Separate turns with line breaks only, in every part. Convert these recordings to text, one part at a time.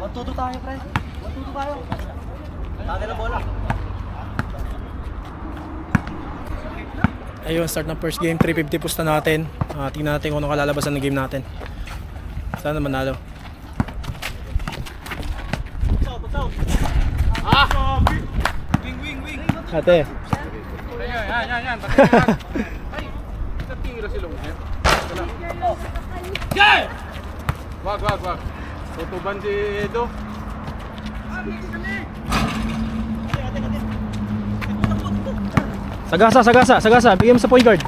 Matuto tayo, pre. Matuto tayo. Dati na bola.
Ayun, start ng first game, 350 pusta natin. Tingnan natin kung ano kalalabasan ng game natin. Sana manalo.
Wing.
Ate.
Yan. Ay, natira si Longhead. Wag. Tutuban si Edo.
Sagasa. Bigyan mo sa point guard.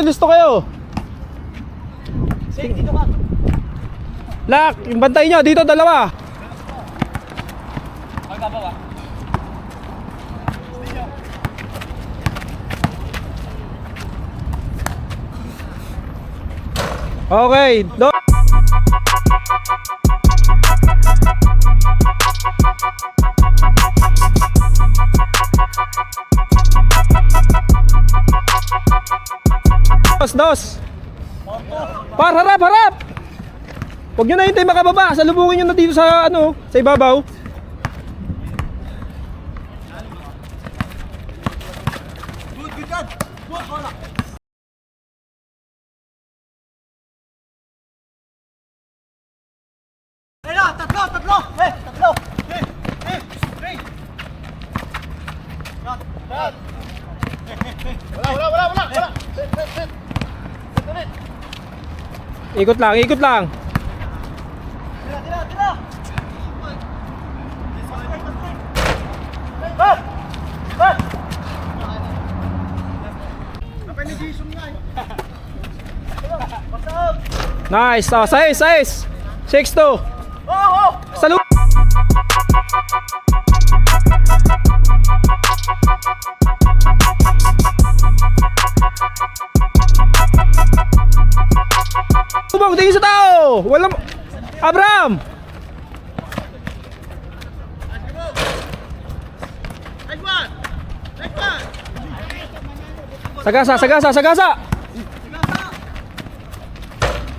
Listo kayo.
Sige, dito ka.
Lak, yung bantay nyo, dito dalawa.
Magbabawa.
Okay, Dos. Harap. Huwag nyo na hintay makababa. Salubungin nyo na dito sa sa ibabaw.
Good job. Good bola. Tatlo. Tatlo. Wala.
Ikot lang.
Tira.
Nice. Size. 6-2. Salud. Tubog, tingin sa tao. Walang Abraham. Sagasa.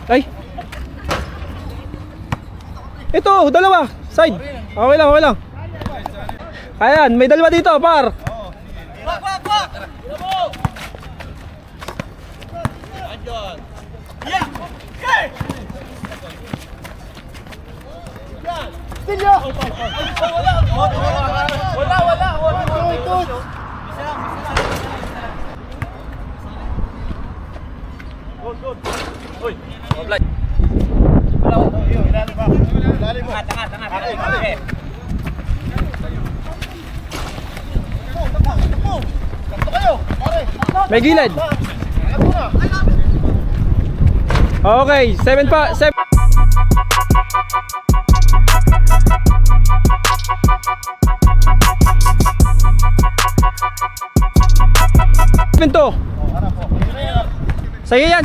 Ay. Ito, dalawa. Side. Okay lang. Ayan, may dalawa dito, par.
Wag. Ayun. Yeah. Okay. Silyo. Wala. Good. Oy, oblay. Ilalim ba? Tanga. Takbo kayo, pare.
May gilid. Okay, 7 pa. 7. Pinto. Sa'yo yan.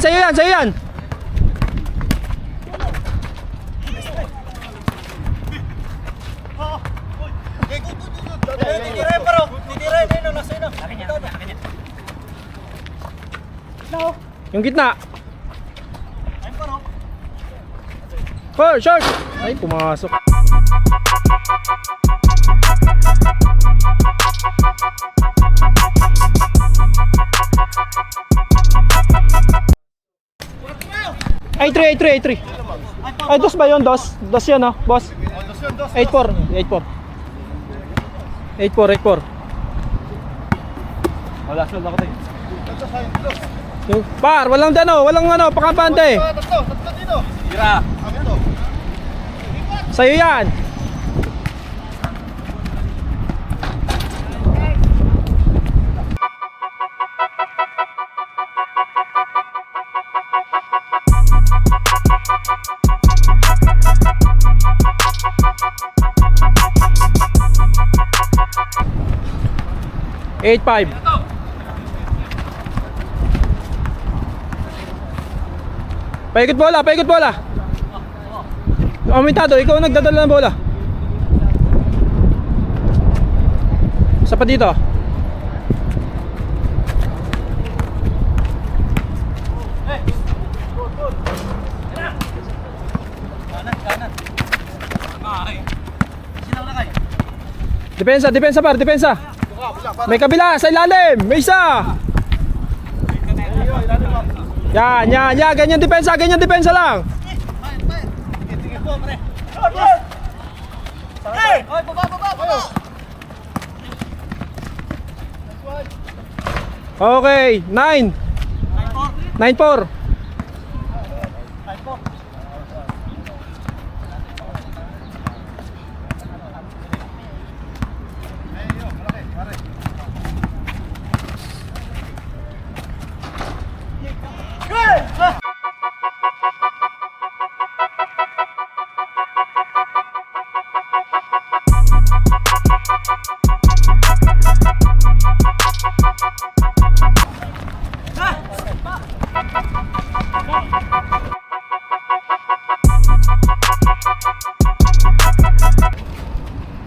Titira yun, nasa ino. Akin niya.
Yung gitna.
Ayun pa, no?
Short. Ay, pumasok. Ay, 3. Ay, dos ba yun? Dos yun, boss. 8-4. 8-4.
Wala, sold ako tayo.
Par, walang pakapante.
Tatlo dito.
Tira.
Sa'yo yan. Eight five. Paikot bola. Aumentado, ikaw ang nagdadala ng bola. Isa pa dito. Depensa, depensa par, depensa. May kabila, sa ilalim, may isa. Yan, ganyan depensa lang. Okay, 9. 9-4.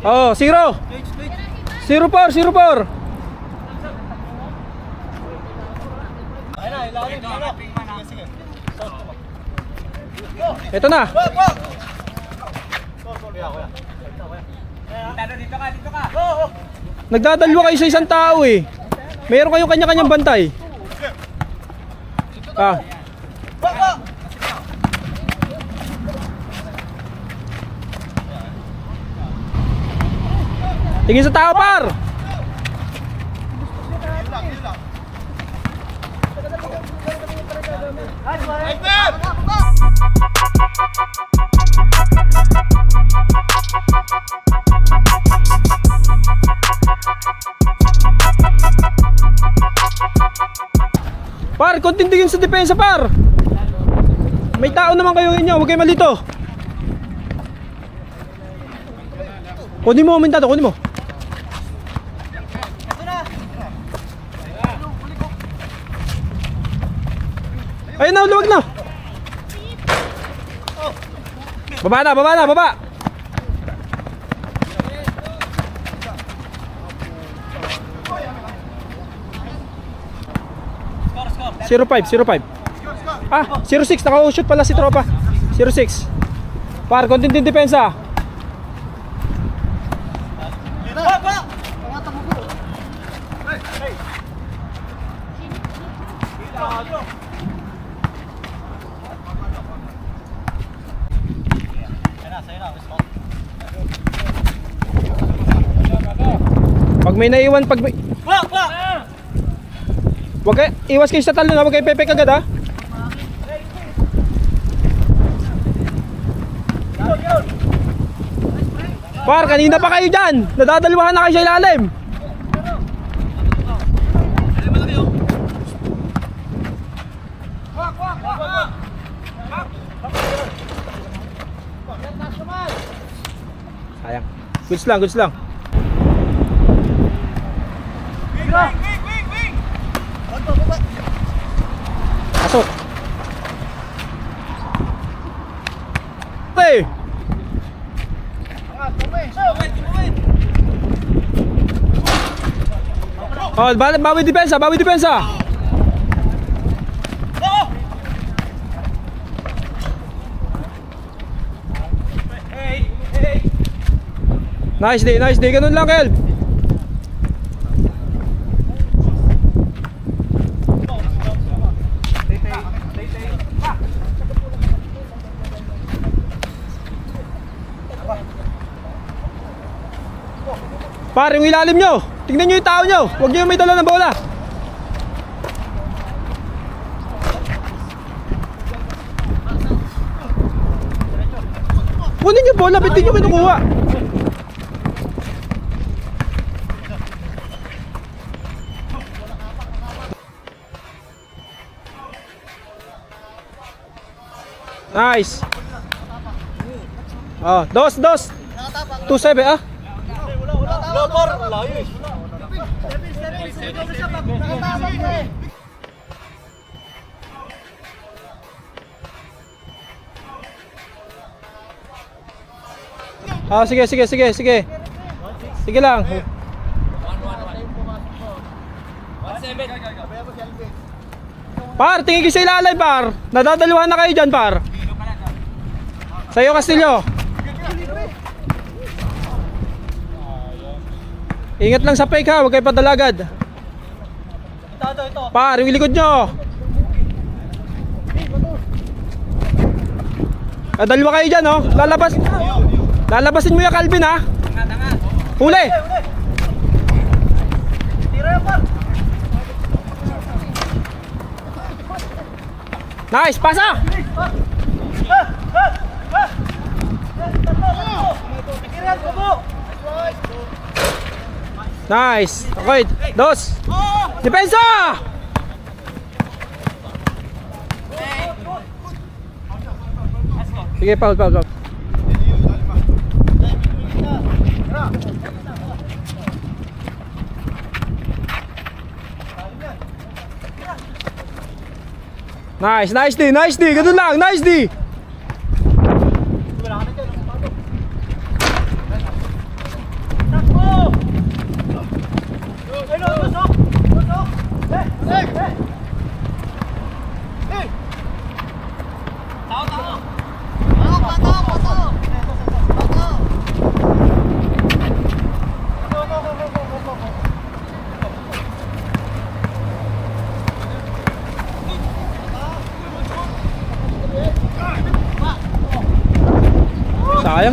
Oh, 0. 0-4, 0-4. Ito na. Nagdadalwa kayo sa isang tao eh. Meron kayong kanya-kanyang bantay. Ah. Tingin sa tao par. Par, konting tingin sa depensa par. May tao naman kayo inyo, huwag kayo malito. Kunin mo, aumentado, kunin mo. Ayun na, luwag na. Baba. 0-5. Ah, 0-6, naka-shoot pala si tropa. 0-6. Par, konting din depensa. Pag may naiwan, pag may... Wag kayo, iwas kayo sa talon ha, wag kayo pepek agad ha. Par, kanina pa kayo dyan, nadadalwahan na kayo sa ilalim. Sayang. Goods lang. Pasok. Hey. Oh, bawi depensa. Nice day. Ganun lang, Kel. Pare, yung ilalim nyo. Tingnan nyo yung tao nyo. Huwag nyo yung may dala ng bola. Kunin yung bola, ba't di nyo kinukuha? Nice. Oh, dos. 2-7 ah. Sige. Sige lang. Par, tingin kayo sa ilalim, par. Nadadaliwan na kayo dyan, par. Sa'yo, Castillo. Ingat lang sa fake ha, huwag kayo padalagad. Par, yung likod nyo. Dalawa kayo dyan, oh. Lalabasin mo yung Calvin, ha. Huli. Nice, pasa. Nice. Okay, dos. Depensa. Sige, foul. Nice D. Ganun lang, nice D.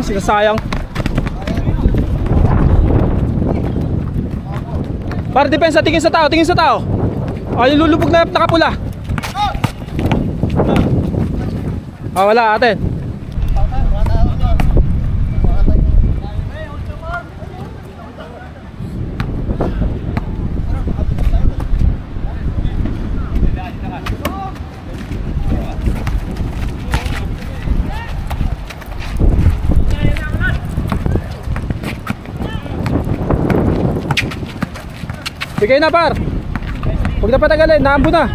Sinasayang. Para depensa, tingin sa tao. Ay, lulubog na nakapula. Wala atin. Bigay na, par. Huwag na patagalin, naambo na.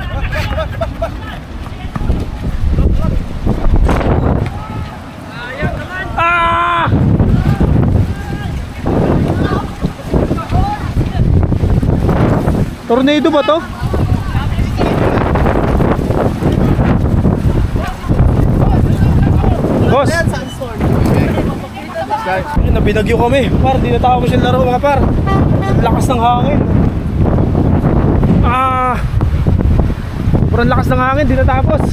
Tornado ba to? Boss. Nabinagyo kami. Par, di natapos yung laro mga par. Lakas ng hangin. Sobrang lakas ng hangin, di natapos.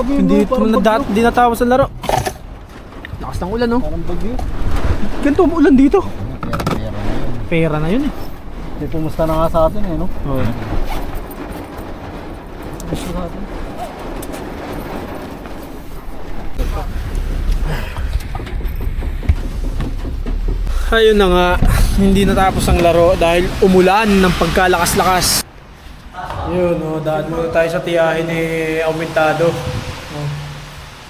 Hindi grabe yung hindi natapos ang laro. Lakas ng ulan, no? Parang bagyo. Ganito ang ulan dito. Pera na yun eh.
May pumusta na nga sa atin eh, no?
Oo.
Gusto natin.
Ayun na nga, hindi natapos ang laro dahil umulan ng pagkalakas-lakas. Yun, daan muna tayo sa tiyahin ni Aumentado.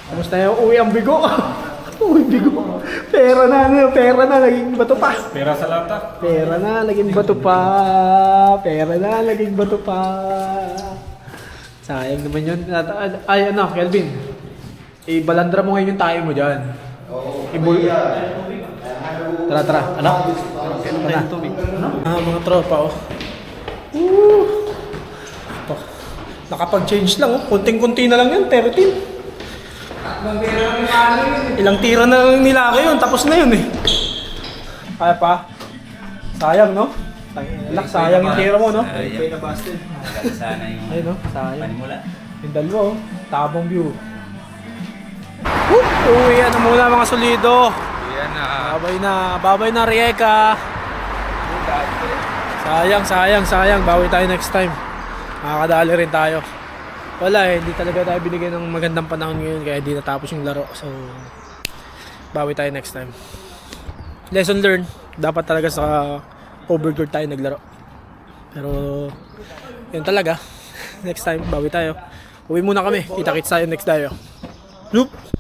Kamusta yung uwi ang bigo? Uwi bigo. Pera na, naging bato pa.
Pera sa lata.
Pera na, naging bato pa. Sayang naman yun. Ay, Kelvin. Ibalandra mo ngayon yung tayo mo dyan. Tara. Mga tropa, oh. Nakapag-change lang, oh. Kunting-kunti na lang yan, 13. Ilang tira na lang nilaki yun, tapos na yun eh. Kaya pa. Sayang, no? Sayang yung tira mo, no? Pay na busted.
Sana yung
ayun, no? Sayang.
panimula.
Yung dalawa, oh. Tabong view. Uwi na muna mga solido.
Yan na.
Babay na Rieka. Sayang. Bawi tayo next time. Makakadali rin tayo. Wala hindi talaga tayo binigyan ng magandang panahon ngayon kaya hindi natapos yung laro. So, bawi tayo next time. Lesson learned. Dapat talaga sa overguard tayo naglaro. Pero yun talaga. Next time, bawi tayo. Uwi muna kami. Kita-kits tayo next tayo. Zoop!